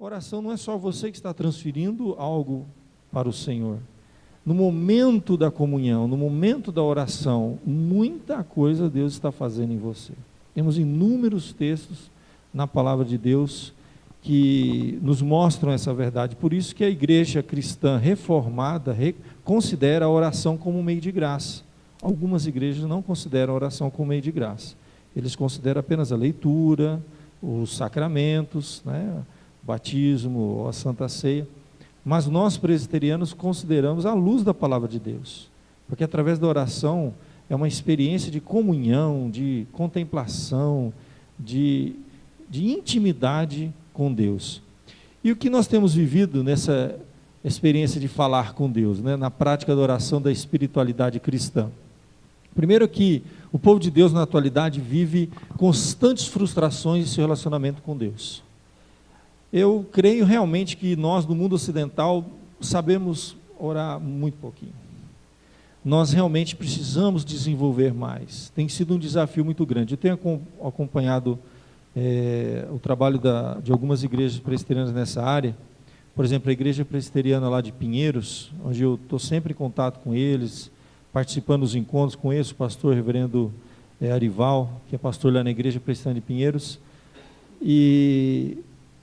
oração não é só você que está transferindo algo para o Senhor. No momento da comunhão, no momento da oração, muita coisa Deus está fazendo em você. Temos inúmeros textos na palavra de Deus que nos mostram essa verdade. Por isso que a igreja cristã reformada considera a oração como um meio de graça. Algumas igrejas não consideram a oração como meio de graça. Eles consideram apenas a leitura, os sacramentos, né, o batismo, a Santa Ceia. Mas nós presbiterianos consideramos à luz da palavra de Deus. Porque através da oração é uma experiência de comunhão, de contemplação, de intimidade com Deus. E o que nós temos vivido nessa experiência de falar com Deus, né, na prática da oração da espiritualidade cristã? Primeiro que o povo de Deus na atualidade vive constantes frustrações em seu relacionamento com Deus. Eu creio realmente que nós no mundo ocidental sabemos orar muito pouquinho. Nós realmente precisamos desenvolver mais. Tem sido um desafio muito grande. Eu tenho acompanhado o trabalho de algumas igrejas presbiterianas nessa área. Por exemplo, a igreja presbiteriana lá de Pinheiros, onde eu estou sempre em contato com eles, participando dos encontros, conheço o pastor reverendo Arival, que é pastor lá na igreja presbiteriana de Pinheiros, e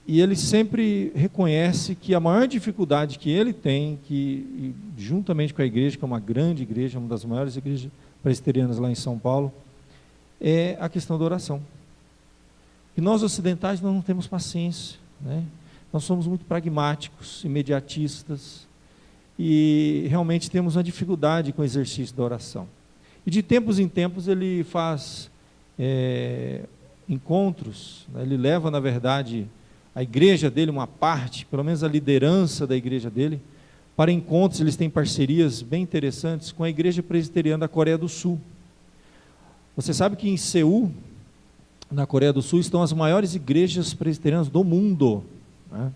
ele sempre reconhece que a maior dificuldade que ele tem, que juntamente com a igreja, que é uma grande igreja, uma das maiores igrejas presbiterianas lá em São Paulo, é a questão da oração. E nós ocidentais não temos paciência, né? Nós somos muito pragmáticos, imediatistas, e realmente temos uma dificuldade com o exercício da oração. E de tempos em tempos ele faz encontros, né? Ele leva, na verdade, a igreja dele, uma parte, pelo menos a liderança da igreja dele, para encontros. Eles têm parcerias bem interessantes com a igreja presbiteriana da Coreia do Sul. Você sabe que em Seul, na Coreia do Sul, estão as maiores igrejas presbiterianas do mundo, né?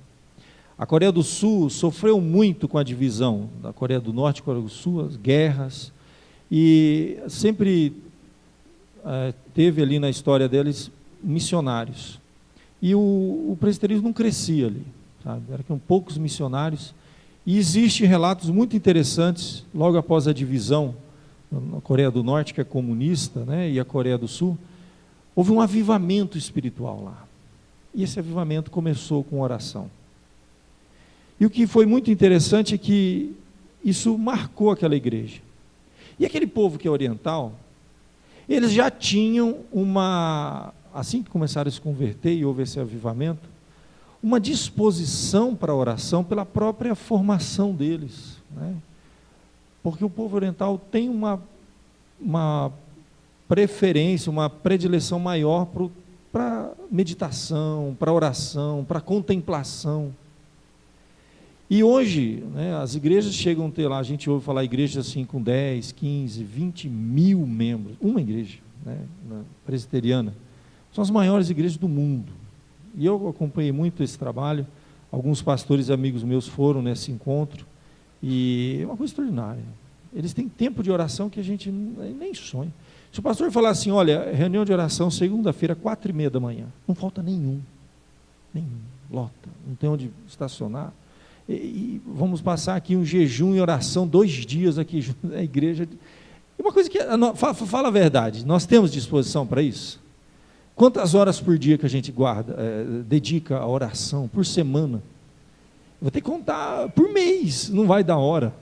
A Coreia do Sul sofreu muito com a divisão da Coreia do Norte e Coreia do Sul, as guerras, e sempre teve ali na história deles missionários. E o presbiterianismo não crescia ali, sabe? Eram poucos missionários, e existem relatos muito interessantes, logo após a divisão, na Coreia do Norte, que é comunista, né, e a Coreia do Sul, houve um avivamento espiritual lá, e esse avivamento começou com oração. E o que foi muito interessante é que isso marcou aquela igreja. E aquele povo que é oriental, eles já tinham assim que começaram a se converter e houve esse avivamento, uma disposição para a oração pela própria formação deles, né? Porque o povo oriental tem uma preferência, uma predileção maior para meditação, para oração, para contemplação. E hoje, né, as igrejas chegam a ter lá, a gente ouve falar igrejas assim com 10, 15, 20 mil membros, uma igreja, né, presbiteriana, são as maiores igrejas do mundo. E eu acompanhei muito esse trabalho, alguns pastores amigos meus foram nesse encontro, e é uma coisa extraordinária. Eles têm tempo de oração que a gente nem sonha. Se o pastor falar assim, olha, reunião de oração segunda-feira, 4h30 da manhã, não falta nenhum, lota, não tem onde estacionar, e vamos passar aqui um jejum e oração 2 dias aqui junto na igreja. Uma coisa que, fala a verdade, nós temos disposição para isso? Quantas horas por dia que a gente dedica à oração, por semana? Vou ter que contar por mês, não vai dar hora.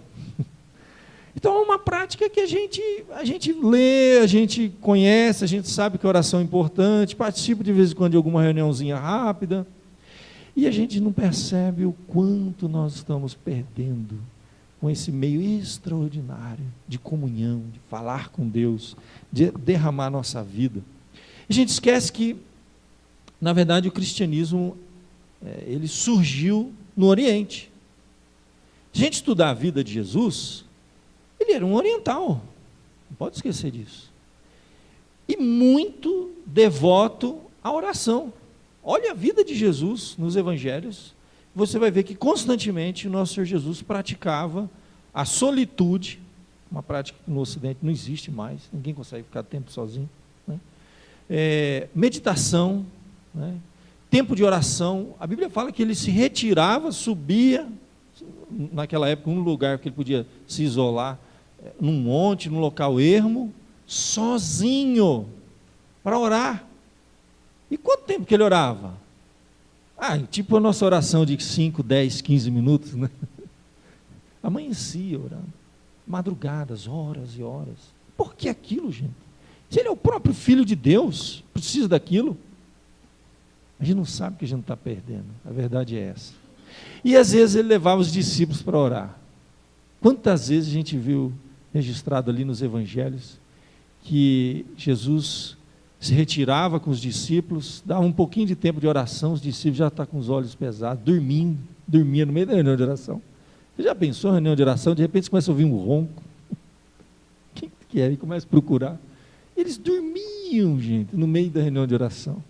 Então é uma prática que a gente lê, a gente conhece, a gente sabe que a oração é importante, participa de vez em quando de alguma reuniãozinha rápida, e a gente não percebe o quanto nós estamos perdendo com esse meio extraordinário de comunhão, de falar com Deus, de derramar nossa vida. A gente esquece que, na verdade, o cristianismo ele surgiu no Oriente. Se a gente estudar a vida de Jesus, ele era um oriental, não pode esquecer disso, e muito devoto à oração. Olha a vida de Jesus nos evangelhos, você vai ver que constantemente o nosso Senhor Jesus praticava a solitude, uma prática que no Ocidente não existe mais, ninguém consegue ficar tempo sozinho, né? Meditação, né? tempo de oração. A Bíblia fala que ele se retirava, subia, naquela época, um lugar que ele podia se isolar, num monte, num local ermo, sozinho, para orar. E quanto tempo que ele orava? Tipo a nossa oração de 5, 10, 15 minutos, né? Amanhecia orando, madrugadas, horas e horas. Por que aquilo, gente? Se ele é o próprio Filho de Deus, precisa daquilo. A gente não sabe que a gente não está perdendo, a verdade é essa. E às vezes ele levava os discípulos para orar. Quantas vezes a gente viu registrado ali nos evangelhos que Jesus se retirava com os discípulos, dava um pouquinho de tempo de oração, os discípulos já estão com os olhos pesados, dormia no meio da reunião de oração. Você já pensou em reunião de oração, de repente você começa a ouvir um ronco? Quem que é? E começa a procurar. Eles dormiam, gente, no meio da reunião de oração.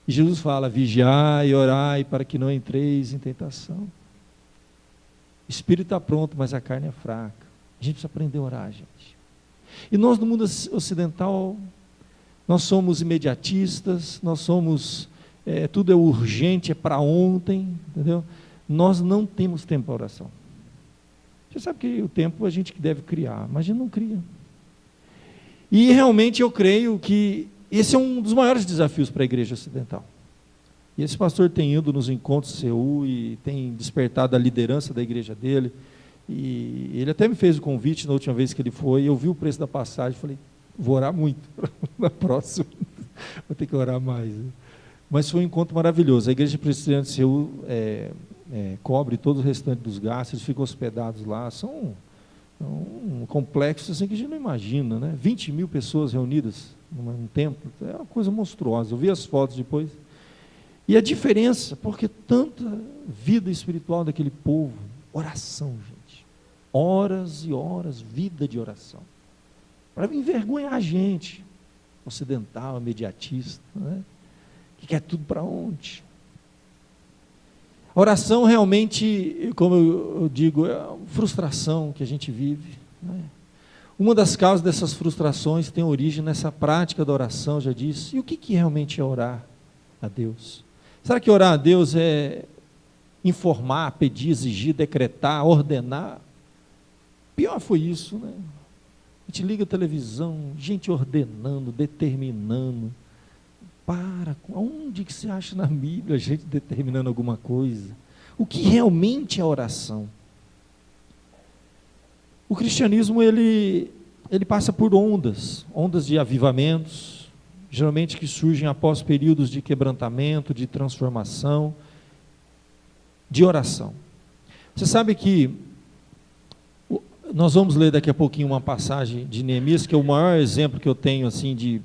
E Jesus fala: vigiai e orai para que não entreis em tentação. O espírito está pronto, mas a carne é fraca. A gente precisa aprender a orar, gente. E nós no mundo ocidental, nós somos imediatistas, nós somos, tudo é urgente, é para ontem, entendeu? Nós não temos tempo para oração. Você sabe que o tempo a gente que deve criar, mas a gente não cria. E realmente eu creio que esse é um dos maiores desafios para a igreja ocidental. E esse pastor tem ido nos encontros CEU e tem despertado a liderança da igreja dele. E ele até me fez o convite na última vez que ele foi. Eu vi o preço da passagem, falei: vou orar muito na próxima. Vou ter que orar mais. Mas foi um encontro maravilhoso. A igreja presbiteriana de CEU cobre todo o restante dos gastos, eles ficam hospedados lá. São um complexo assim que a gente não imagina, né? 20 mil pessoas reunidas num templo, é uma coisa monstruosa. Eu vi as fotos depois. E a diferença, porque tanta vida espiritual daquele povo, oração, gente. Horas e horas, vida de oração. Para envergonhar a gente, ocidental, imediatista, né? Que quer tudo para onde? A oração realmente, como eu digo, é a frustração que a gente vive, né? Uma das causas dessas frustrações tem origem nessa prática da oração, já disse. E o que realmente é orar a Deus? Será que orar a Deus é informar, pedir, exigir, decretar, ordenar? Pior foi isso, né? A gente liga a televisão, gente ordenando, determinando. Onde que você acha na Bíblia a gente determinando alguma coisa? O que realmente é oração? O cristianismo, ele passa por ondas de avivamentos, geralmente que surgem após períodos de quebrantamento, de transformação, de oração. Você sabe que nós vamos ler daqui a pouquinho uma passagem de Neemias, que é o maior exemplo que eu tenho assim de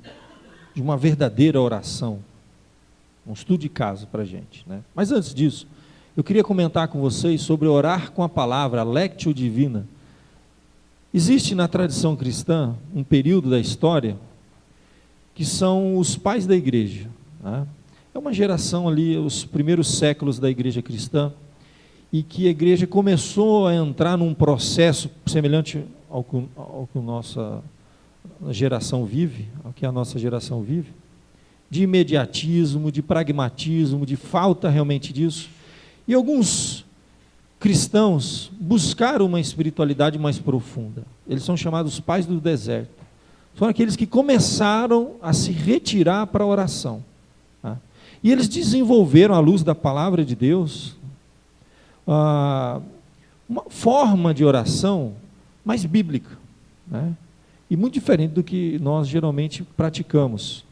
uma verdadeira oração, um estudo de caso para a gente, né? Mas antes disso, eu queria comentar com vocês sobre orar com a palavra, a lectio divina. Existe na tradição cristã um período da história que são os pais da igreja, né? É uma geração ali, os primeiros séculos da igreja cristã, e que a igreja começou a entrar num processo semelhante ao que a nossa geração vive, ao que a nossa geração vive, de imediatismo, de pragmatismo, de falta realmente disso. E alguns cristãos buscaram uma espiritualidade mais profunda. Eles são chamados pais do deserto. São aqueles que começaram a se retirar para a oração, tá? E eles desenvolveram, à luz da palavra de Deus, uma forma de oração mais bíblica, né? E muito diferente do que nós geralmente praticamos.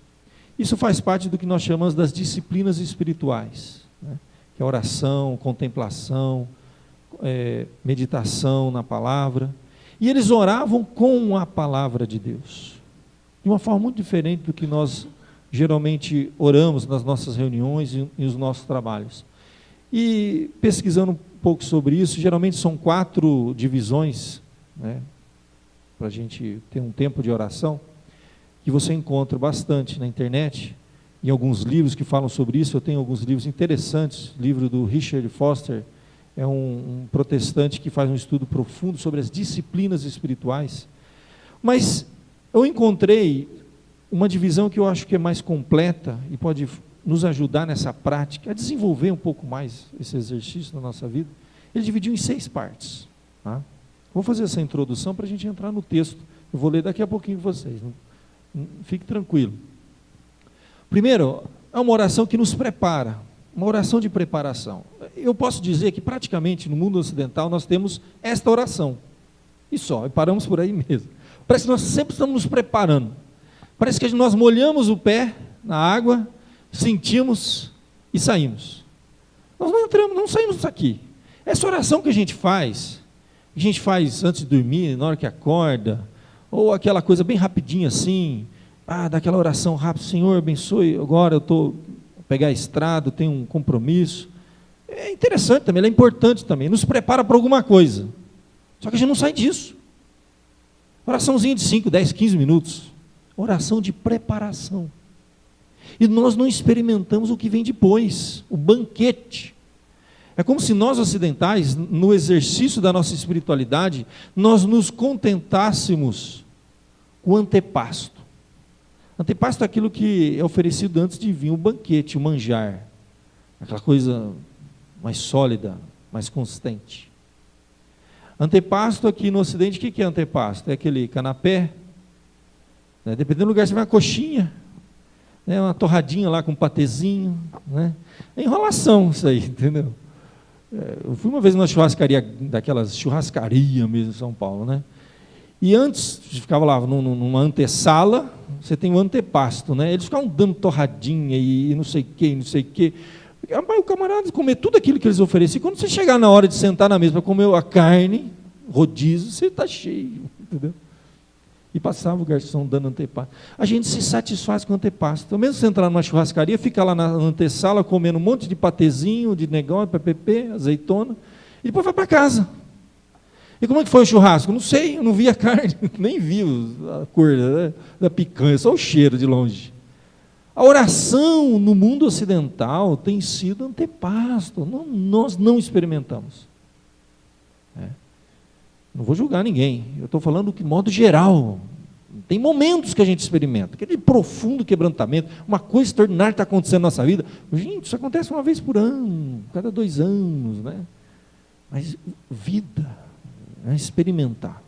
Isso faz parte do que nós chamamos das disciplinas espirituais, né? Que é oração, contemplação, meditação na palavra. E eles oravam com a palavra de Deus, de uma forma muito diferente do que nós geralmente oramos nas nossas reuniões e nos nossos trabalhos. E pesquisando um pouco sobre isso, geralmente são 4 divisões, né, para a gente ter um tempo de oração, que você encontra bastante na internet, em alguns livros que falam sobre isso. Eu tenho alguns livros interessantes, livro do Richard Foster, é um protestante que faz um estudo profundo sobre as disciplinas espirituais. Mas eu encontrei uma divisão que eu acho que é mais completa e pode nos ajudar nessa prática, a desenvolver um pouco mais esse exercício na nossa vida, ele dividiu em 6 partes. Tá? Vou fazer essa introdução para a gente entrar no texto. Eu vou ler daqui a pouquinho com vocês. Fique tranquilo. Primeiro, é uma oração que nos prepara, uma oração de preparação. Eu posso dizer que praticamente no mundo ocidental nós temos esta oração. E só, e paramos por aí mesmo. Parece que nós sempre estamos nos preparando. Parece que nós molhamos o pé na água, sentimos e saímos. Nós não entramos, não saímos disso aqui. Essa oração que a gente faz antes de dormir, na hora que acorda, ou aquela coisa bem rapidinha assim, daquela oração rápida, Senhor, abençoe, agora eu estou a pegar a estrada, tenho um compromisso. É interessante também, ela é importante também, nos prepara para alguma coisa. Só que a gente não sai disso. Oraçãozinha de 5, 10, 15 minutos. Oração de preparação. E nós não experimentamos o que vem depois, o banquete. É como se nós ocidentais, no exercício da nossa espiritualidade, nós nos contentássemos com o antepasto. Antepasto é aquilo que é oferecido antes de vir o banquete, o manjar. Aquela coisa mais sólida, mais consistente. Antepasto aqui no Ocidente, o que é antepasto? É aquele canapé, né? Dependendo do lugar, você vai uma coxinha, né? Uma torradinha lá com um patezinho, né? É enrolação isso aí, entendeu? Eu fui uma vez numa churrascaria, daquelas churrascaria mesmo em São Paulo, né? E antes, ficava lá numa antessala, você tem o antepasto, né? Eles ficavam dando torradinha e não sei o que, não sei o que. O camarada comer tudo aquilo que eles ofereciam. Quando você chegar na hora de sentar na mesa para comer a carne, rodízio, você está cheio, entendeu? E passava o garçom dando antepasto. A gente se satisfaz com o antepasto. Então, mesmo você entrar numa churrascaria, fica lá na antessala comendo um monte de patezinho, de negócio, PPP, azeitona, e depois vai para casa. E como é que foi o churrasco? Não sei, eu não vi a carne, nem vi a cor da picanha, só o cheiro de longe. A oração no mundo ocidental tem sido antepasto, nós não experimentamos. Não vou julgar ninguém, eu estou falando de modo geral. Tem momentos que a gente experimenta, aquele profundo quebrantamento, uma coisa extraordinária está acontecendo na nossa vida. Gente, isso acontece uma vez por ano, cada 2 anos, né? Mas vida, experimentar.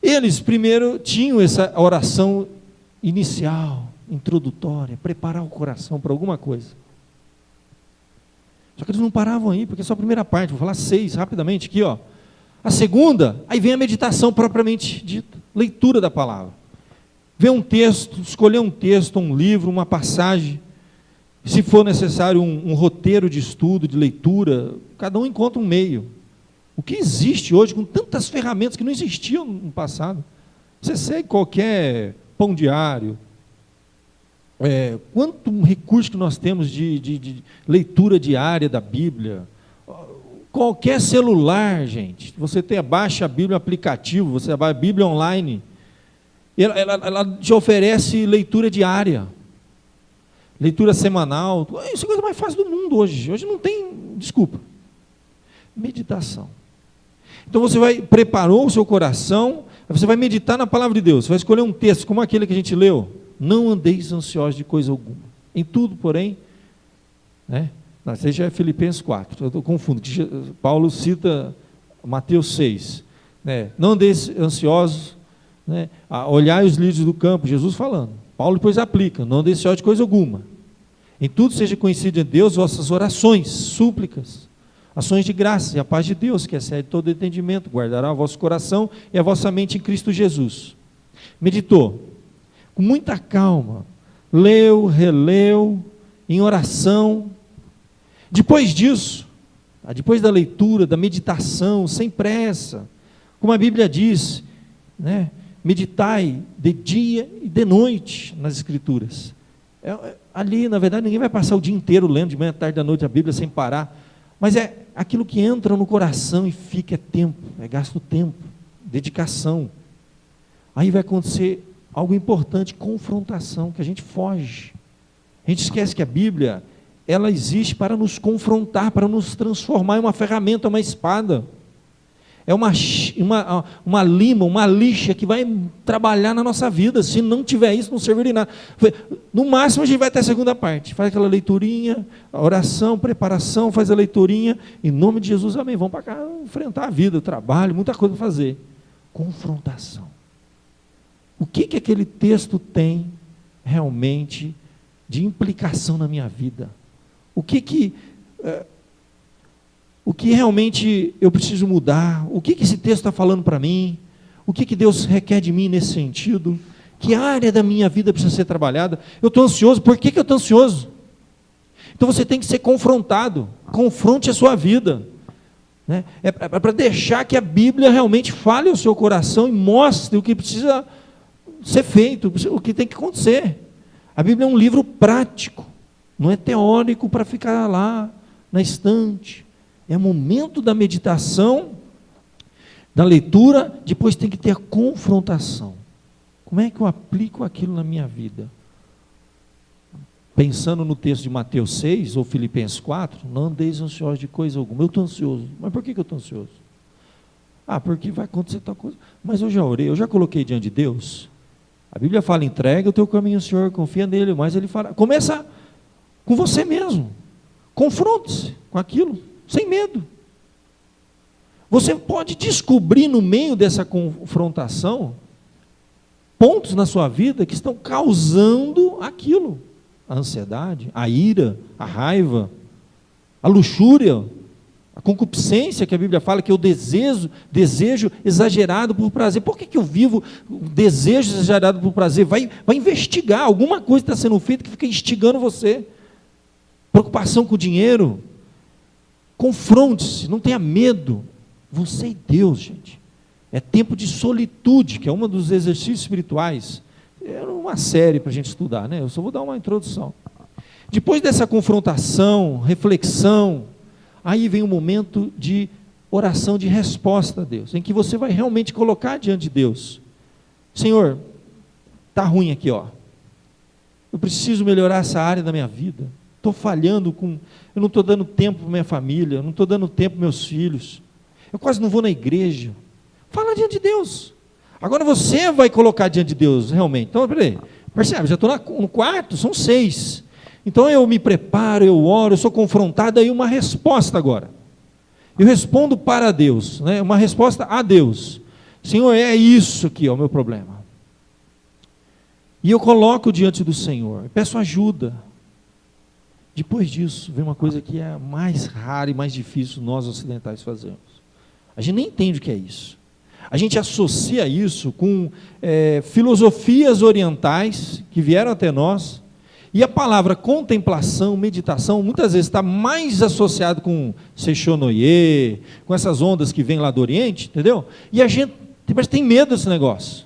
Eles primeiro tinham essa oração inicial, introdutória, preparar o coração para alguma coisa. Só que eles não paravam aí, porque é só a primeira parte, vou falar 6 rapidamente aqui, ó. A segunda, aí vem a meditação propriamente dita, leitura da palavra. Ver um texto, escolher um texto, um livro, uma passagem, se for necessário um roteiro de estudo, de leitura, cada um encontra um meio. O que existe hoje com tantas ferramentas que não existiam no passado? Você segue qualquer pão diário, quanto recurso que nós temos de leitura diária da Bíblia. Qualquer celular, gente, você baixa a Bíblia, aplicativo, você vai a Bíblia online, ela te oferece leitura diária, leitura semanal. Isso é a coisa mais fácil do mundo hoje. Hoje não tem desculpa. Meditação. Então você preparou o seu coração, você vai meditar na palavra de Deus, você vai escolher um texto como aquele que a gente leu. Não andeis ansiosos de coisa alguma. Em tudo, porém, não, esse já é Filipenses 4, eu estou confundo, Paulo cita Mateus 6, não andeis ansiosos, olhai os lírios do campo, Jesus falando, Paulo depois aplica, não andeis ansiosos de coisa alguma, em tudo seja conhecido em Deus vossas orações, súplicas, ações de graça, e a paz de Deus, que excede todo entendimento, guardará o vosso coração e a vossa mente em Cristo Jesus. Meditou, com muita calma, leu, releu, em oração. Depois disso, depois da leitura, da meditação, sem pressa, como a Bíblia diz, meditai de dia e de noite nas Escrituras. Ali, na verdade, ninguém vai passar o dia inteiro lendo, de manhã, tarde, à noite, a Bíblia sem parar, mas é aquilo que entra no coração e fica, tempo, gasto tempo, dedicação. Aí vai acontecer algo importante, confrontação, que a gente foge. A gente esquece que a Bíblia, ela existe para nos confrontar, para nos transformar em uma ferramenta, uma espada. É uma lima, uma lixa que vai trabalhar na nossa vida. Se não tiver isso, não serviria de nada. No máximo, a gente vai até a segunda parte. Faz aquela leiturinha, a oração, preparação, faz a leiturinha. Em nome de Jesus, amém. Vamos para cá enfrentar a vida, o trabalho, muita coisa para fazer. Confrontação. O que aquele texto tem realmente de implicação na minha vida? O que realmente eu preciso mudar? O que esse texto está falando para mim? O que Deus requer de mim nesse sentido? Que área da minha vida precisa ser trabalhada? Eu estou ansioso, por que eu estou ansioso? Então você tem que ser confrontado, confronte a sua vida. Né? É para deixar que a Bíblia realmente fale ao seu coração e mostre o que precisa ser feito, o que tem que acontecer. A Bíblia é um livro prático, não é teórico para ficar lá na estante. É momento da meditação, da leitura, depois tem que ter a confrontação. Como é que eu aplico aquilo na minha vida? Pensando no texto de Mateus 6 ou Filipenses 4, não andeis ansiosos de coisa alguma. Eu estou ansioso. Mas por que eu estou ansioso? Porque vai acontecer tal coisa. Mas eu já orei, eu já coloquei diante de Deus. A Bíblia fala, entrega o teu caminho ao Senhor, confia nele, mas ele fala, começa com você mesmo. Confronte-se com aquilo, sem medo. Você pode descobrir no meio dessa confrontação pontos na sua vida que estão causando aquilo. A ansiedade, a ira, a raiva, a luxúria, a concupiscência que a Bíblia fala que é o desejo exagerado por prazer. Por que eu vivo o desejo exagerado por prazer? Vai investigar, alguma coisa está sendo feita que fica instigando você. Preocupação com o dinheiro. Confronte-se, não tenha medo. Você e Deus, gente. É tempo de solitude, que é um dos exercícios espirituais. É uma série para a gente estudar, né? Eu só vou dar uma introdução. Depois dessa confrontação, reflexão, aí vem um momento de oração de resposta a Deus, em que você vai realmente colocar diante de Deus. Senhor, está ruim aqui, ó. Eu preciso melhorar essa área da minha vida. Estou falhando eu não estou dando tempo para minha família, eu não estou dando tempo para meus filhos. Eu quase não vou na igreja. Fala diante de Deus. Agora você vai colocar diante de Deus, realmente. Então, peraí, percebe, já estou no quarto, são 6. Então eu me preparo, eu oro, eu sou confrontado, aí uma resposta agora. Eu respondo para Deus, né? Uma resposta a Deus. Senhor, é isso aqui, ó, o meu problema. E eu coloco diante do Senhor, peço ajuda. Depois disso, vem uma coisa que é mais rara e mais difícil nós ocidentais fazermos. A gente nem entende o que é isso. A gente associa isso com filosofias orientais que vieram até nós, e a palavra contemplação, meditação, muitas vezes está mais associado com Sechonoye, com essas ondas que vêm lá do Oriente, entendeu? E a gente tem medo desse negócio.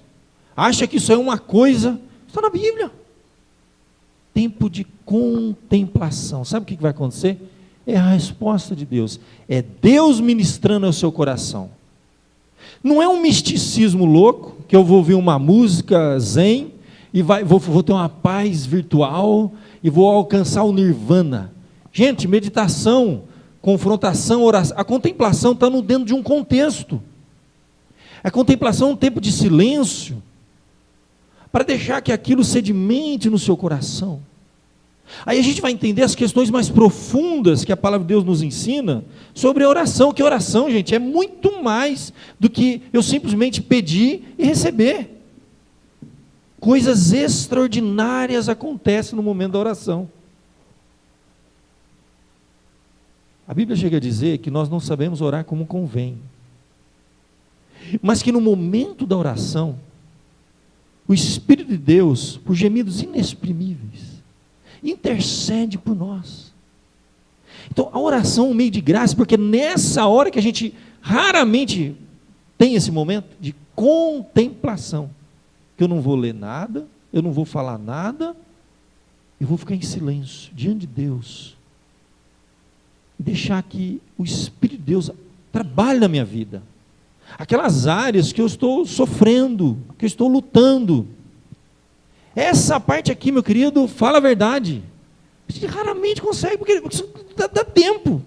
Acha que isso é uma coisa, está na Bíblia. Tempo de contemplação. Sabe o que vai acontecer? É a resposta de Deus. É Deus ministrando ao seu coração. Não é um misticismo louco, que eu vou ouvir uma música zen, e vou ter uma paz virtual, e vou alcançar o nirvana. Gente, meditação, confrontação, oração, a contemplação está dentro de um contexto. A contemplação é um tempo de silêncio, para deixar que aquilo sedimente no seu coração. Aí a gente vai entender as questões mais profundas que a palavra de Deus nos ensina sobre a oração, que oração, gente, é muito mais do que eu simplesmente pedir e receber. Coisas extraordinárias acontecem no momento da oração. A Bíblia chega a dizer que nós não sabemos orar como convém, mas que no momento da oração, o Espírito de Deus, por gemidos inexprimíveis, intercede por nós. Então a oração é um meio de graça, porque nessa hora que a gente raramente tem esse momento de contemplação, que eu não vou ler nada, eu não vou falar nada, eu vou ficar em silêncio diante de Deus e deixar que o Espírito de Deus trabalhe na minha vida. Aquelas áreas que eu estou sofrendo, que eu estou lutando. Essa parte aqui, meu querido, fala a verdade. A gente raramente consegue, porque dá tempo.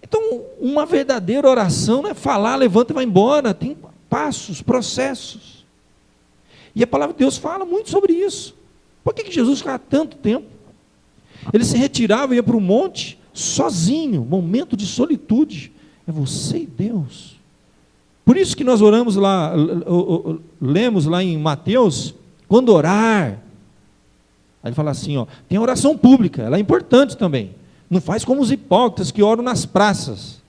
Então, uma verdadeira oração não é falar, levanta e vai embora, tem passos, processos. E a palavra de Deus fala muito sobre isso. Por que Jesus ficava tanto tempo? Ele se retirava e ia para o monte, sozinho, momento de solitude. É você e Deus. Por isso que nós oramos lá, lemos lá em Mateus, quando orar, aí ele fala assim, ó, tem a oração pública, ela é importante também. Não faz como os hipócritas que oram nas praças.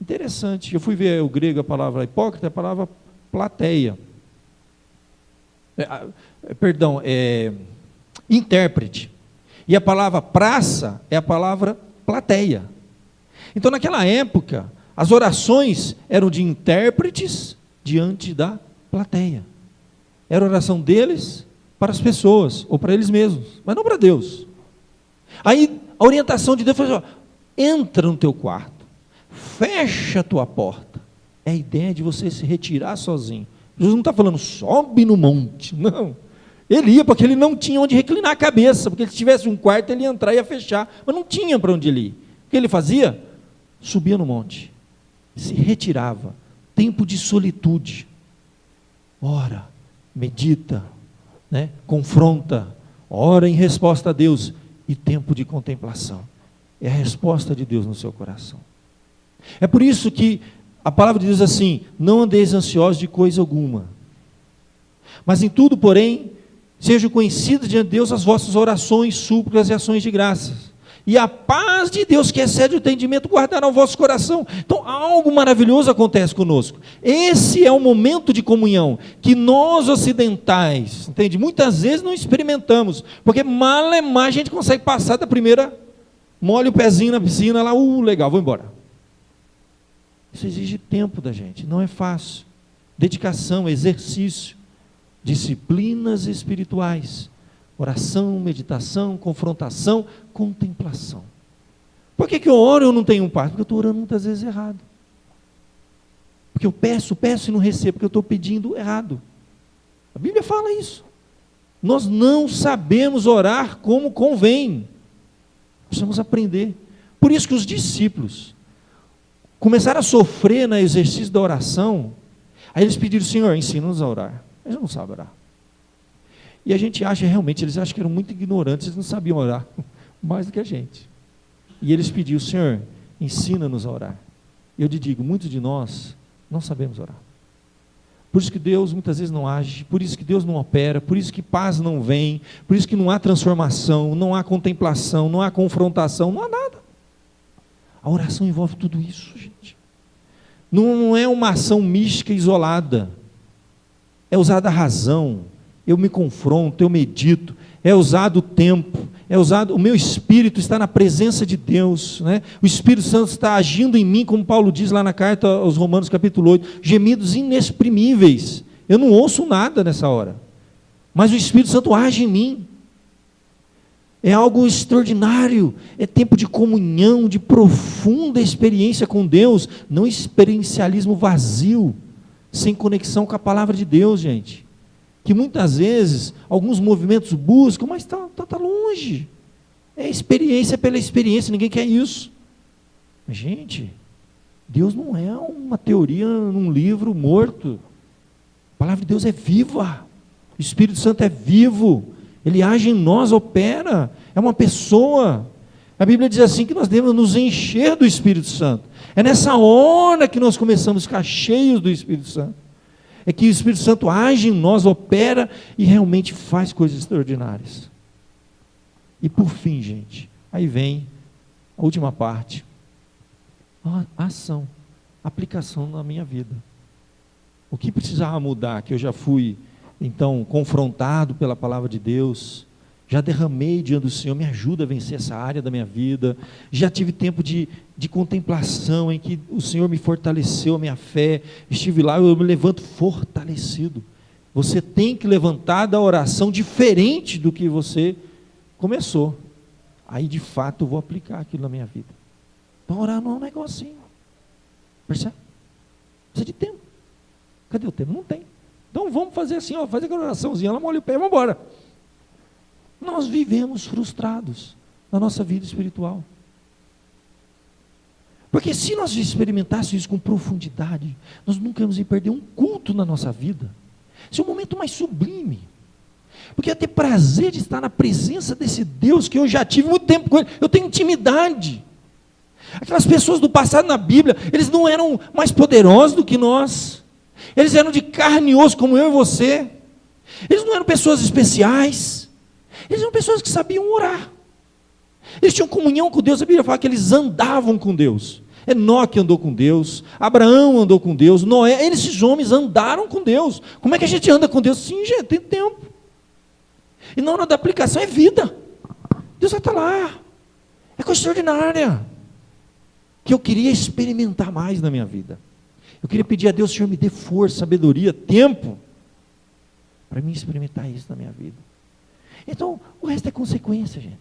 Interessante, eu fui ver o grego, a palavra hipócrita, a palavra plateia. Intérprete. E a palavra praça é a palavra plateia. Então, naquela época, as orações eram de intérpretes diante da plateia. Era a oração deles para as pessoas, ou para eles mesmos, mas não para Deus. Aí, a orientação de Deus foi assim, ó, entra no teu quarto, fecha a tua porta. É a ideia de você se retirar sozinho. Jesus não está falando, sobe no monte, não. Ele ia porque ele não tinha onde reclinar a cabeça, porque se tivesse um quarto ele ia entrar e ia fechar, mas não tinha para onde ele ir. O que ele fazia? Subia no monte, se retirava, tempo de solitude, ora, medita, né? Confronta, ora em resposta a Deus, e tempo de contemplação, é a resposta de Deus no seu coração. É por isso que a palavra diz assim, não andeis ansiosos de coisa alguma, mas em tudo, porém, sejam conhecidas diante de Deus as vossas orações, súplicas e ações de graças. E a paz de Deus, que excede o entendimento, guardará o vosso coração. Então, algo maravilhoso acontece conosco. Esse é o momento de comunhão, que nós ocidentais, entende? Muitas vezes não experimentamos, porque mal é mais a gente consegue passar da primeira, molha o pezinho na piscina, lá, legal, vou embora. Isso exige tempo da gente, não é fácil. Dedicação, exercício, disciplinas espirituais, oração, meditação, confrontação, contemplação. Por que eu oro e eu não tenho paz? Porque eu estou orando muitas vezes errado. Porque eu peço e não recebo, porque eu estou pedindo errado. A Bíblia fala isso. Nós não sabemos orar como convém. Precisamos aprender. Por isso que os discípulos começaram a sofrer no exercício da oração. Aí eles pediram, Senhor, ensina-nos a orar. Eles não sabem orar. E a gente acha realmente, eles acham que eram muito ignorantes, eles não sabiam orar mais do que a gente. E eles pediram, Senhor, ensina-nos a orar. E eu te digo, muitos de nós não sabemos orar. Por isso que Deus muitas vezes não age, por isso que Deus não opera, por isso que paz não vem, por isso que não há transformação, não há contemplação, não há confrontação, não há nada. A oração envolve tudo isso, gente. Não é uma ação mística isolada. É usada a razão, eu me confronto, eu medito, é usado o tempo, é usado, o meu espírito está na presença de Deus, né? O Espírito Santo está agindo em mim, como Paulo diz lá na carta aos Romanos capítulo 8, gemidos inexprimíveis. Eu não ouço nada nessa hora, mas o Espírito Santo age em mim. É algo extraordinário, é tempo de comunhão, de profunda experiência com Deus, não experiencialismo vazio, sem conexão com a palavra de Deus, gente. Que muitas vezes, alguns movimentos buscam, mas está longe. É experiência pela experiência, ninguém quer isso. Mas, gente, Deus não é uma teoria num livro morto. A palavra de Deus é viva. O Espírito Santo é vivo. Ele age em nós, opera. É uma pessoa. A Bíblia diz assim que nós devemos nos encher do Espírito Santo. É nessa hora que nós começamos a ficar cheios do Espírito Santo. É que o Espírito Santo age em nós, opera e realmente faz coisas extraordinárias. E por fim, gente, aí vem a última parte. A ação, aplicação na minha vida. O que precisava mudar, que eu já fui, então, confrontado pela palavra de Deus, já derramei diante do Senhor, me ajuda a vencer essa área da minha vida, já tive tempo de contemplação, em que o Senhor me fortaleceu a minha fé, estive lá, eu me levanto fortalecido. Você tem que levantar da oração diferente do que você começou, aí de fato eu vou aplicar aquilo na minha vida. Então orar não é um negocinho, percebe? Precisa de tempo. Cadê o tempo? Não tem. Então vamos fazer assim, ó, fazer aquela oraçãozinha, ela molha o pé, vamos embora. Nós vivemos frustrados na nossa vida espiritual. Porque se nós experimentássemos isso com profundidade, nós nunca íamos perder um culto na nossa vida. Esse é o momento mais sublime. Porque eu ter prazer de estar na presença desse Deus que eu já tive muito tempo com Ele. Eu tenho intimidade. Aquelas pessoas do passado na Bíblia, eles não eram mais poderosos do que nós. Eles eram de carne e osso como eu e você. Eles não eram pessoas especiais. Eles eram pessoas que sabiam orar. Eles tinham comunhão com Deus. A Bíblia fala que eles andavam com Deus. Enoque andou com Deus, Abraão andou com Deus, Noé, esses homens andaram com Deus. Como é que a gente anda com Deus? Sim, gente, tem tempo. E na hora da aplicação é vida. Deus vai estar lá. É coisa extraordinária. Que eu queria experimentar mais na minha vida. Eu queria pedir a Deus, Senhor, me dê força, sabedoria, tempo, para mim experimentar isso na minha vida. Então, o resto é consequência, gente.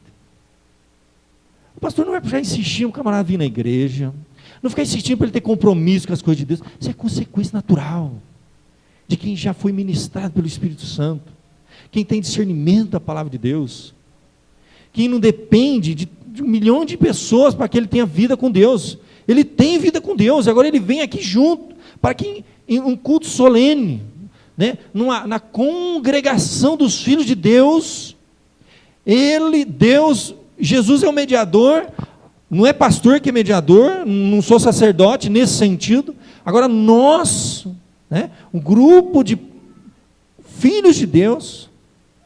O pastor não vai precisar insistir, um camarada vir na igreja, não ficar insistindo para ele ter compromisso com as coisas de Deus. Isso é consequência natural de quem já foi ministrado pelo Espírito Santo, quem tem discernimento da palavra de Deus, quem não depende de 1 milhão de pessoas para que ele tenha vida com Deus. Ele tem vida com Deus, agora ele vem aqui junto, para que em um culto solene, né, na congregação dos filhos de Deus, Jesus é o mediador, não é pastor que é mediador, não sou sacerdote nesse sentido. Agora nós, né, um grupo de filhos de Deus,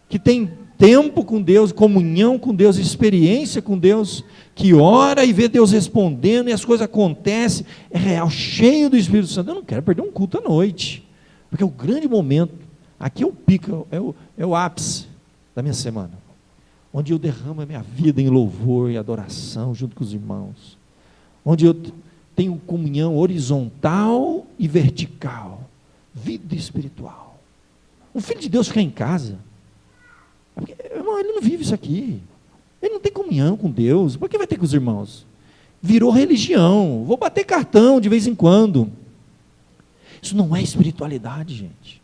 que tem tempo com Deus, comunhão com Deus, experiência com Deus, que ora e vê Deus respondendo, e as coisas acontecem, é real, cheio do Espírito Santo. Eu não quero perder um culto à noite, porque é o grande momento, aqui é o pico, é o ápice da minha semana, onde eu derramo a minha vida em louvor e adoração junto com os irmãos, onde eu tenho comunhão horizontal e vertical, vida espiritual. Um filho de Deus ficar em casa, porque, irmão, ele não vive isso aqui, ele não tem comunhão com Deus, por que vai ter com os irmãos? Virou religião, vou bater cartão de vez em quando. Isso não é espiritualidade, gente.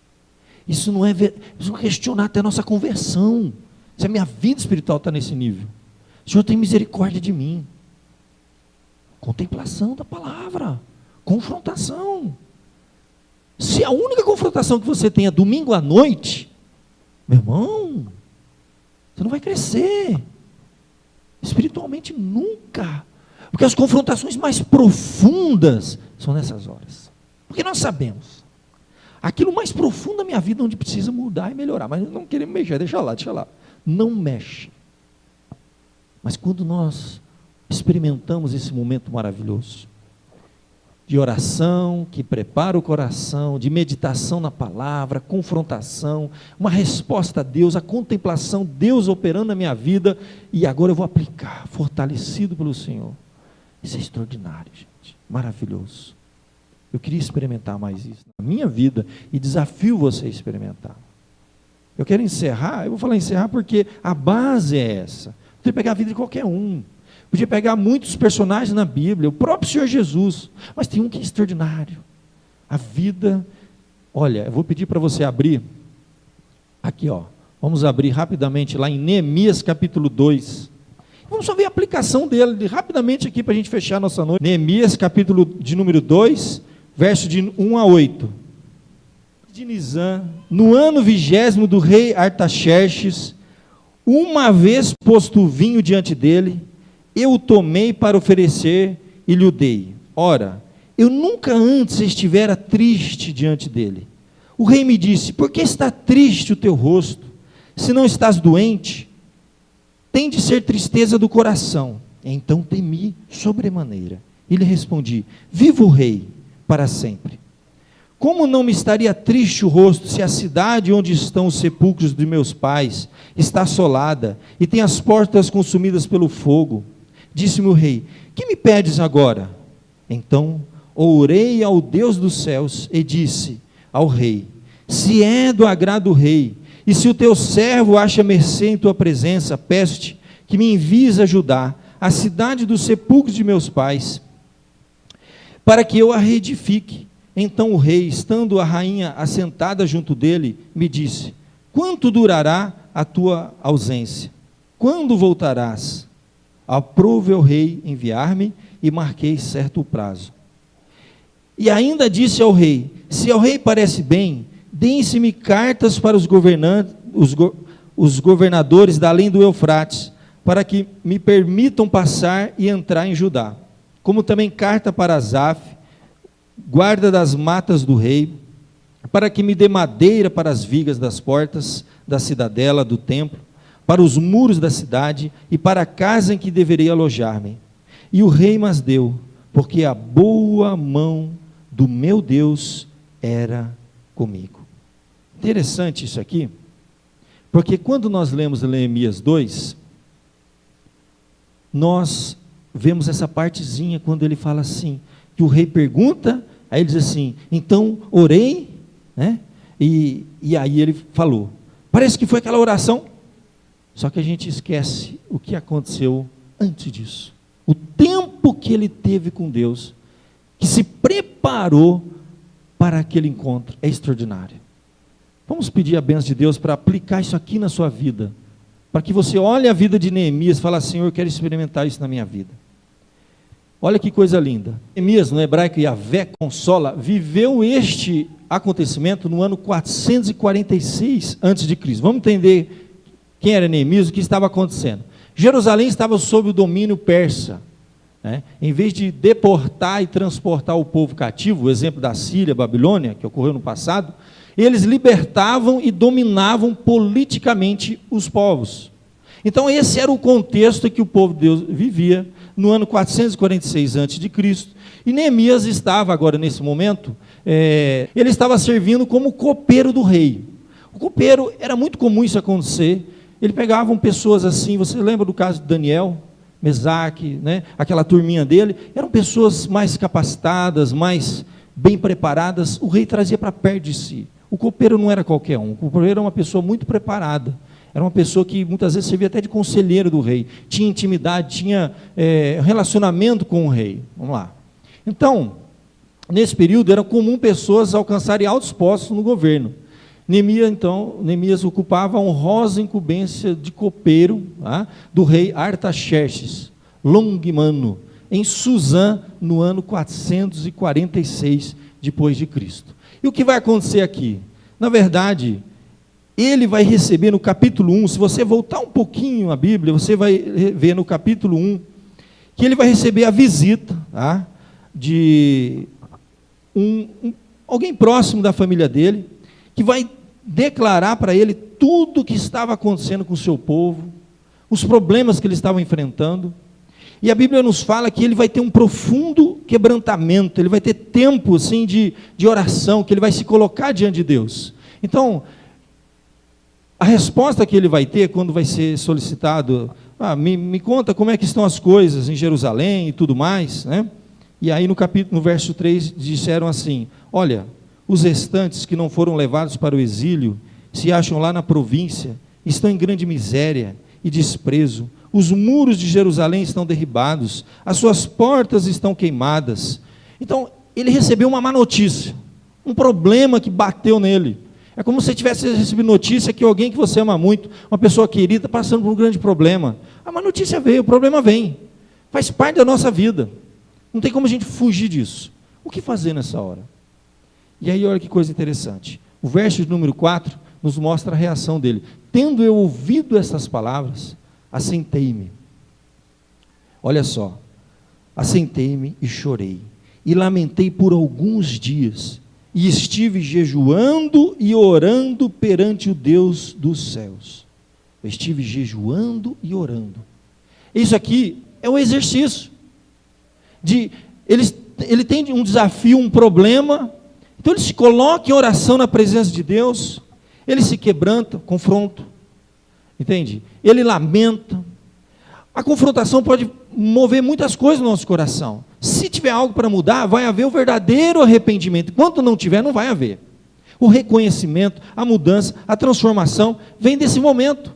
Isso não é, preciso questionar até a nossa conversão, se a minha vida espiritual está nesse nível. O Senhor tem misericórdia de mim. Contemplação da palavra, confrontação. Se a única confrontação que você tem é domingo à noite, meu irmão, você não vai crescer espiritualmente nunca, porque as confrontações mais profundas são nessas horas, porque nós sabemos aquilo mais profundo da minha vida, onde precisa mudar e melhorar, mas não queremos mexer, deixa lá, não mexe. Mas quando nós experimentamos esse momento maravilhoso de oração, que prepara o coração, de meditação na palavra, confrontação, uma resposta a Deus, a contemplação, Deus operando na minha vida, e agora eu vou aplicar, fortalecido pelo Senhor. Isso é extraordinário, gente, maravilhoso. Eu queria experimentar mais isso na minha vida, e desafio você a experimentar. Eu quero encerrar, eu vou falar encerrar porque a base é essa. Podia pegar a vida de qualquer um, podia pegar muitos personagens na Bíblia, o próprio Senhor Jesus, mas tem um que é extraordinário, a vida. Olha, eu vou pedir para você abrir, aqui ó, vamos abrir rapidamente lá em Neemias capítulo 2, vamos só ver a aplicação dele, rapidamente aqui para a gente fechar a nossa noite. Neemias capítulo de número 2, verso de 1 a 8, de Nizam, no ano 20º do rei Artaxerxes, uma vez posto o vinho diante dele, eu o tomei para oferecer e lhe o dei. Ora, eu nunca antes estivera triste diante dele. O rei me disse: por que está triste o teu rosto? Se não estás doente, tem de ser tristeza do coração. Então temi sobremaneira. E lhe respondi: viva o rei para sempre. Como não me estaria triste o rosto, se a cidade onde estão os sepulcros de meus pais está assolada, e tem as portas consumidas pelo fogo? Disse-me o rei: que me pedes agora? Então orei ao Deus dos céus, e disse ao rei: se é do agrado do rei, e se o teu servo acha mercê em tua presença, peço-te que me envies a Judá, a cidade dos sepulcros de meus pais, para que eu a reedifique. Então o rei, estando a rainha assentada junto dele, me disse: quanto durará a tua ausência? Quando voltarás? Aprove o rei enviar-me, e marquei certo o prazo. E ainda disse ao rei: se ao rei parece bem, deem-se-me cartas para os governadores da além do Eufrates, para que me permitam passar e entrar em Judá, como também carta para Asaf, guarda das matas do rei, para que me dê madeira para as vigas das portas da cidadela do templo, para os muros da cidade e para a casa em que deverei alojar-me. E o rei mas deu, porque a boa mão do meu Deus era comigo. Interessante isso aqui, porque quando nós lemos Neemias 2, nós vemos essa partezinha quando ele fala assim, que o rei pergunta, aí ele diz assim, então orei, né? E aí ele falou, parece que foi aquela oração, só que a gente esquece o que aconteceu antes disso, o tempo que ele teve com Deus, que se preparou para aquele encontro, é extraordinário. Vamos pedir a bênção de Deus para aplicar isso aqui na sua vida, para que você olhe a vida de Neemias e fale, Senhor, eu quero experimentar isso na minha vida. Olha que coisa linda. Neemias, no hebraico Yahvé consola, viveu este acontecimento no ano 446 a.C. Vamos entender quem era Neemias, o que estava acontecendo. Jerusalém estava sob o domínio persa, né? Em vez de deportar e transportar o povo cativo, o exemplo da Síria, Babilônia, que ocorreu no passado, eles libertavam e dominavam politicamente os povos. Então esse era o contexto em que o povo de Deus vivia no ano 446 a.C., e Neemias estava agora nesse momento, ele estava servindo como copeiro do rei. O copeiro, era muito comum isso acontecer, ele pegavam pessoas assim, você lembra do caso de Daniel, Mesaque, né? Aquela turminha dele, eram pessoas mais capacitadas, mais bem preparadas, o rei trazia para perto de si. O copeiro não era qualquer um, o copeiro era uma pessoa muito preparada, era uma pessoa que muitas vezes servia até de conselheiro do rei, tinha intimidade, tinha relacionamento com o rei. Vamos lá. Então, nesse período era comum pessoas alcançarem altos postos no governo. Neemias ocupava a honrosa incumbência de copeiro, tá, do rei Artaxerxes Longimano, em Suzã, no ano 446 depois de Cristo. E o que vai acontecer aqui? Na verdade, ele vai receber no capítulo 1, se você voltar um pouquinho a Bíblia, você vai ver no capítulo 1, que ele vai receber a visita, tá, de alguém próximo da família dele, que vai declarar para ele tudo o que estava acontecendo com o seu povo, os problemas que ele estava enfrentando, e a Bíblia nos fala que ele vai ter um profundo quebrantamento, ele vai ter tempo assim, de oração, que ele vai se colocar diante de Deus. Então, a resposta que ele vai ter quando vai ser solicitado, me conta como é que estão as coisas em Jerusalém e tudo mais, né? E aí no verso 3 disseram assim, olha, os restantes que não foram levados para o exílio, se acham lá na província, estão em grande miséria e desprezo, os muros de Jerusalém estão derribados, as suas portas estão queimadas. Então, ele recebeu uma má notícia, um problema que bateu nele. É como se você tivesse recebido notícia que alguém que você ama muito, uma pessoa querida, passando por um grande problema. A má notícia veio, o problema vem, faz parte da nossa vida, não tem como a gente fugir disso. O que fazer nessa hora? E aí olha que coisa interessante, o verso de número 4 nos mostra a reação dele. Tendo eu ouvido essas palavras, assentei-me. Olha só, assentei-me e chorei, e lamentei por alguns dias, e estive jejuando e orando perante o Deus dos céus. Eu estive jejuando e orando. Isso aqui é um exercício, ele tem um desafio, um problema, então ele se coloca em oração na presença de Deus, ele se quebranta, confronta, entende? Ele lamenta. A confrontação pode mover muitas coisas no nosso coração. Se tiver algo para mudar, vai haver o verdadeiro arrependimento. Enquanto não tiver, não vai haver. O reconhecimento, a mudança, a transformação, vem desse momento.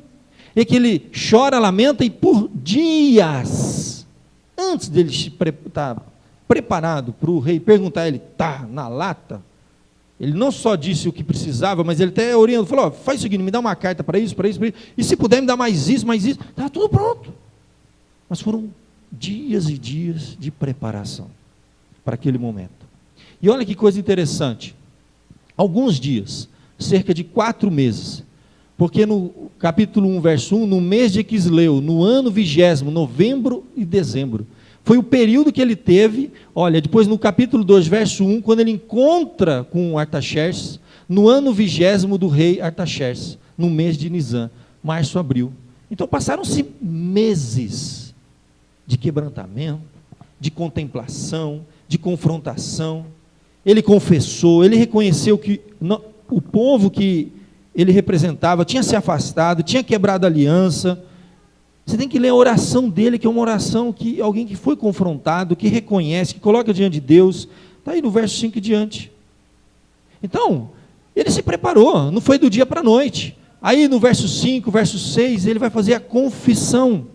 É que ele chora, lamenta e por dias, antes dele estar preparado para o rei perguntar a ele, tá na lata? Ele não só disse o que precisava, mas ele até orientou, falou, faz o seguinte, me dá uma carta para isso, e se puder me dar mais isso, está tudo pronto. Mas foram dias e dias de preparação para aquele momento. E olha que coisa interessante, alguns dias, cerca de 4 meses, porque no capítulo 1, verso 1, no mês de Quisleu, no ano 20º, novembro e dezembro, foi o período que ele teve, olha, depois no capítulo 2, verso 1, quando ele encontra com Artaxerxes, no ano 20º do rei Artaxerxes, no mês de Nisan, março, abril. Então passaram-se meses de quebrantamento, de contemplação, de confrontação. Ele confessou, ele reconheceu que o povo que ele representava tinha se afastado, tinha quebrado a aliança. Você tem que ler a oração dele, que é uma oração que alguém que foi confrontado, que reconhece, que coloca diante de Deus. Está aí no verso 5 e diante. Então, ele se preparou, não foi do dia para a noite. Aí no verso 5, verso 6, ele vai fazer a confissão,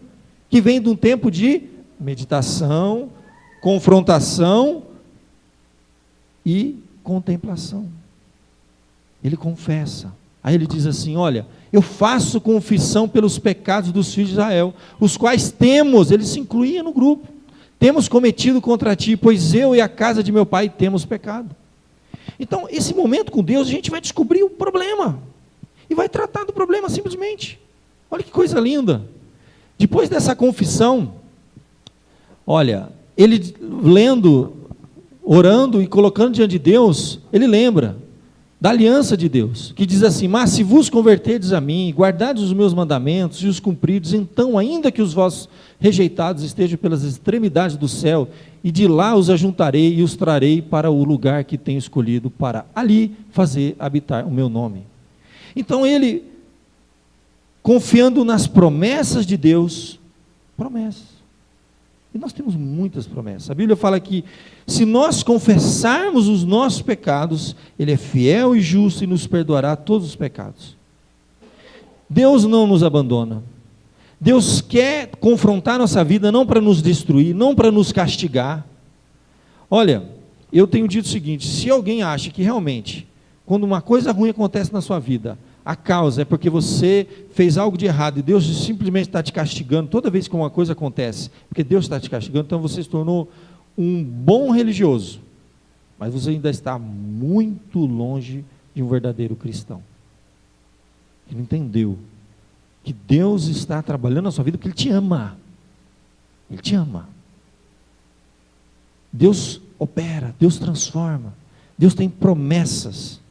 que vem de um tempo de meditação, confrontação e contemplação. Ele confessa. Aí ele diz assim, olha, eu faço confissão pelos pecados dos filhos de Israel, os quais temos, ele se incluía no grupo, temos cometido contra ti, pois eu e a casa de meu pai temos pecado. Então, esse momento com Deus, a gente vai descobrir o problema, e vai tratar do problema simplesmente. Olha que coisa linda. Depois dessa confissão, olha, ele lendo, orando e colocando diante de Deus, ele lembra da aliança de Deus, que diz assim, mas se vos converterdes a mim, guardardes os meus mandamentos e os cumprides, então ainda que os vossos rejeitados estejam pelas extremidades do céu, e de lá os ajuntarei e os trarei para o lugar que tenho escolhido, para ali fazer habitar o meu nome. Então ele, confiando nas promessas de Deus, promessas, e nós temos muitas promessas. A Bíblia fala que se nós confessarmos os nossos pecados, Ele é fiel e justo e nos perdoará todos os pecados. Deus não nos abandona. Deus quer confrontar nossa vida não para nos destruir, não para nos castigar. Olha, eu tenho dito o seguinte, se alguém acha que realmente, quando uma coisa ruim acontece na sua vida, a causa é porque você fez algo de errado e Deus simplesmente está te castigando toda vez que uma coisa acontece, porque Deus está te castigando, então você se tornou um bom religioso, mas você ainda está muito longe de um verdadeiro cristão, que não entendeu que Deus está trabalhando na sua vida porque Ele te ama. Ele te ama. Deus opera, Deus transforma, Deus tem promessas.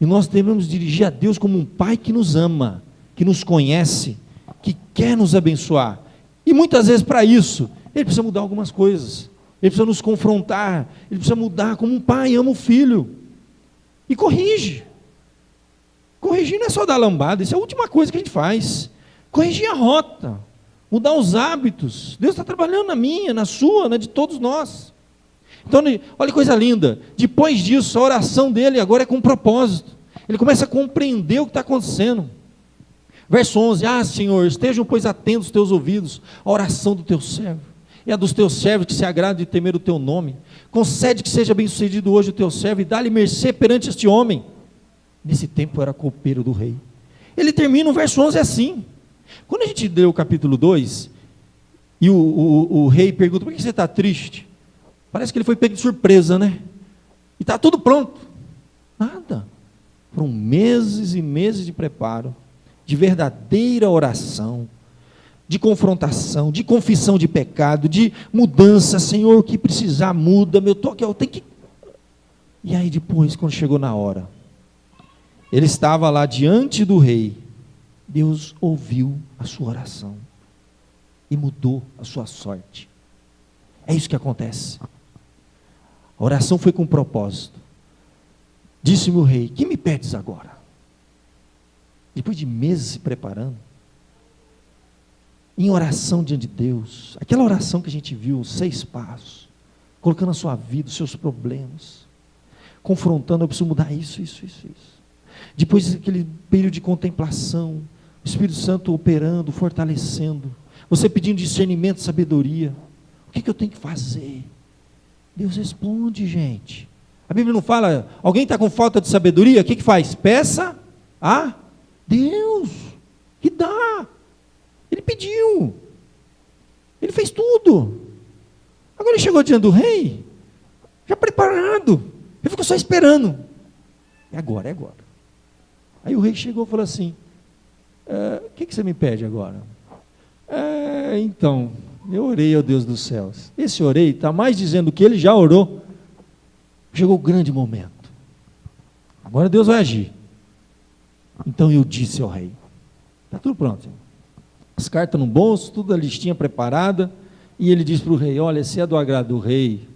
E nós devemos dirigir a Deus como um Pai que nos ama, que nos conhece, que quer nos abençoar. E muitas vezes para isso, Ele precisa mudar algumas coisas. Ele precisa nos confrontar, Ele precisa mudar como um pai ama o filho. E corrige. Corrigir não é só dar lambada, isso é a última coisa que a gente faz. Corrigir a rota, mudar os hábitos. Deus está trabalhando na minha, na sua, na de todos nós. Então, olha que coisa linda, depois disso, a oração dele agora é com propósito, ele começa a compreender o que está acontecendo. Verso 11, Senhor, estejam pois atentos os teus ouvidos, a oração do teu servo, e a dos teus servos que se agradam de temer o teu nome, concede que seja bem sucedido hoje o teu servo, e dá-lhe mercê perante este homem. Nesse tempo era copeiro do rei. Ele termina o verso 11 assim, quando a gente lê o capítulo 2, e o rei pergunta, por que você está triste? Parece que ele foi pego de surpresa, né? E está tudo pronto. Nada. Foram meses e meses de preparo, de verdadeira oração, de confrontação, de confissão de pecado, de mudança. Senhor, o que precisar muda, meu toque, eu tenho que... E aí depois, quando chegou na hora, ele estava lá diante do rei, Deus ouviu a sua oração e mudou a sua sorte. É isso que acontece. A oração foi com propósito. Disse-me o rei, que me pedes agora? Depois de meses se preparando, em oração diante de Deus, aquela oração que a gente viu, 6 passos, colocando a sua vida, os seus problemas, confrontando, eu preciso mudar isso. Depois daquele período de contemplação, o Espírito Santo operando, fortalecendo, você pedindo discernimento, sabedoria, o que eu tenho que fazer? Deus responde, gente. A Bíblia não fala, alguém está com falta de sabedoria, o que faz? Peça a Deus, que dá. Ele pediu. Ele fez tudo. Agora ele chegou diante do rei, já preparado. Ele ficou só esperando. É agora, é agora. Aí o rei chegou e falou assim: o que você me pede agora? Então, eu orei ao Deus dos céus. Esse orei está mais dizendo que ele já orou. Chegou o grande momento. Agora Deus vai agir. Então eu disse ao rei: está tudo pronto, Senhor. As cartas no bolso, tudo a listinha preparada. E ele diz para o rei: olha, se é do agrado do rei,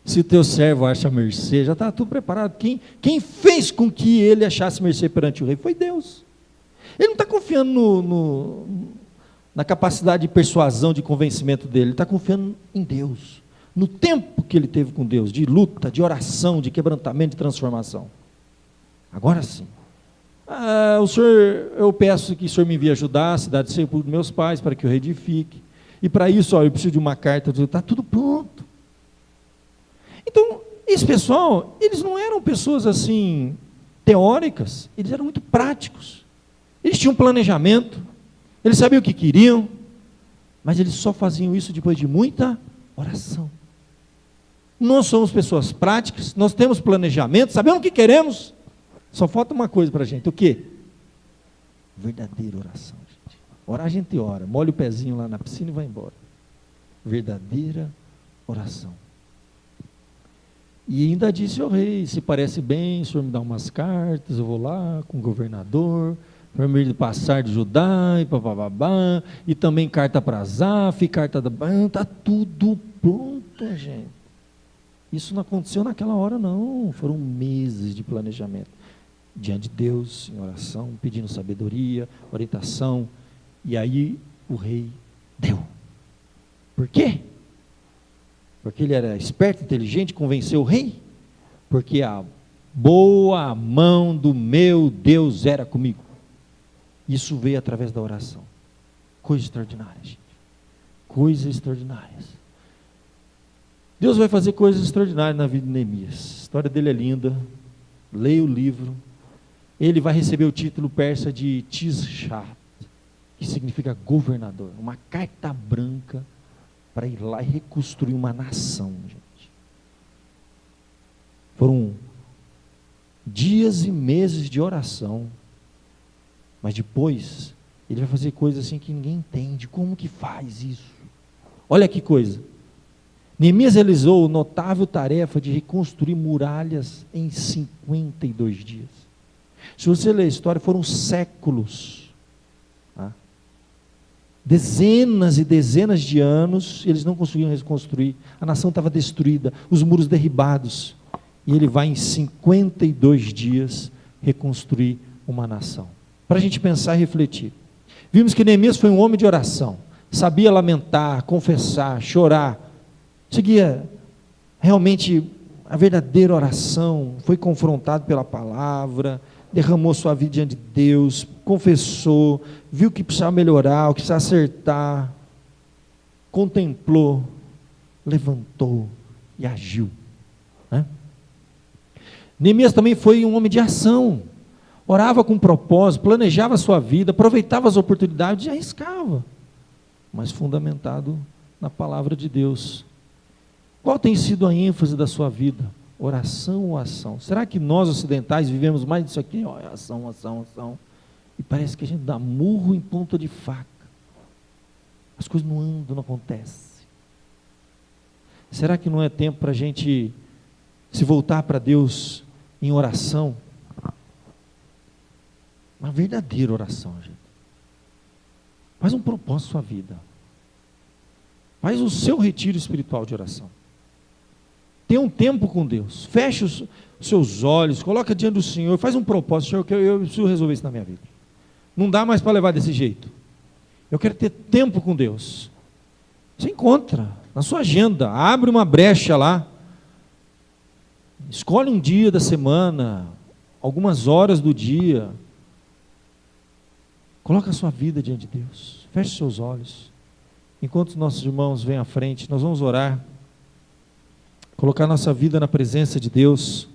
se o teu servo acha mercê, já está tudo preparado. Quem fez com que ele achasse mercê perante o rei foi Deus. Ele não está confiando na capacidade de persuasão, de convencimento dele. Ele está confiando em Deus. No tempo que ele teve com Deus, de luta, de oração, de quebrantamento, de transformação. Agora sim. O senhor, eu peço que o senhor me envie ajudar a cidade de sepulcro dos meus pais, para que eu reedifique. E para isso, eu preciso de uma carta. Está tudo pronto. Então, esse pessoal, eles não eram pessoas assim, teóricas, eles eram muito práticos. Eles tinham um planejamento, eles sabiam o que queriam, mas eles só faziam isso depois de muita oração. Nós somos pessoas práticas, nós temos planejamento, sabemos o que queremos, só falta uma coisa para a gente: o quê? Verdadeira oração, gente. Orar a gente ora, molha o pezinho lá na piscina e vai embora. Verdadeira oração. E ainda disse ao rei: se parece bem, o senhor me dá umas cartas, eu vou lá com o governador, para me passar de Judá, e papapá, e também carta para Zaf, carta da... Está tudo pronto, gente. Isso não aconteceu naquela hora, não. Foram meses de planejamento. Diante de Deus, em oração, pedindo sabedoria, orientação. E aí o rei deu. Por quê? Porque ele era esperto, inteligente, convenceu o rei? Porque a boa mão do meu Deus era comigo. Isso veio através da oração. Coisa extraordinária, gente. Coisas extraordinárias. Deus vai fazer coisas extraordinárias na vida de Neemias. A história dele é linda. Leia o livro. Ele vai receber o título persa de Tishrat, que significa governador. Uma carta branca para ir lá e reconstruir uma nação, gente. Foram dias e meses de oração. Mas depois, ele vai fazer coisas assim que ninguém entende. Como que faz isso? Olha que coisa. Neemias realizou a notável tarefa de reconstruir muralhas em 52 dias. Se você ler a história, foram séculos. Tá? Dezenas e dezenas de anos, eles não conseguiam reconstruir. A nação estava destruída, os muros derribados. E ele vai em 52 dias reconstruir uma nação. Para a gente pensar e refletir. Vimos que Neemias foi um homem de oração. Sabia lamentar, confessar, chorar. Seguia realmente a verdadeira oração. Foi confrontado pela palavra. Derramou sua vida diante de Deus. Confessou. Viu que precisava melhorar, o que precisava acertar. Contemplou. Levantou e agiu. Né? Neemias também foi um homem de ação. Orava com propósito, planejava a sua vida, aproveitava as oportunidades e arriscava, mas fundamentado na palavra de Deus. Qual tem sido a ênfase da sua vida? Oração ou ação? Será que nós ocidentais vivemos mais disso aqui? Ação, ação, ação. E parece que a gente dá murro em ponta de faca. As coisas não andam, não acontecem. Será que não é tempo para a gente se voltar para Deus em oração? Uma verdadeira oração, gente. Faz um propósito na sua vida. Faz o seu retiro espiritual de oração. Tenha um tempo com Deus. Feche os seus olhos, coloca diante do Senhor, faz um propósito. Senhor, eu preciso resolver isso na minha vida. Não dá mais para levar desse jeito. Eu quero ter tempo com Deus. Você encontra na sua agenda, abre uma brecha lá. Escolhe um dia da semana, algumas horas do dia. Coloca a sua vida diante de Deus. Feche seus olhos. Enquanto os nossos irmãos vêm à frente, nós vamos orar. Colocar nossa vida na presença de Deus.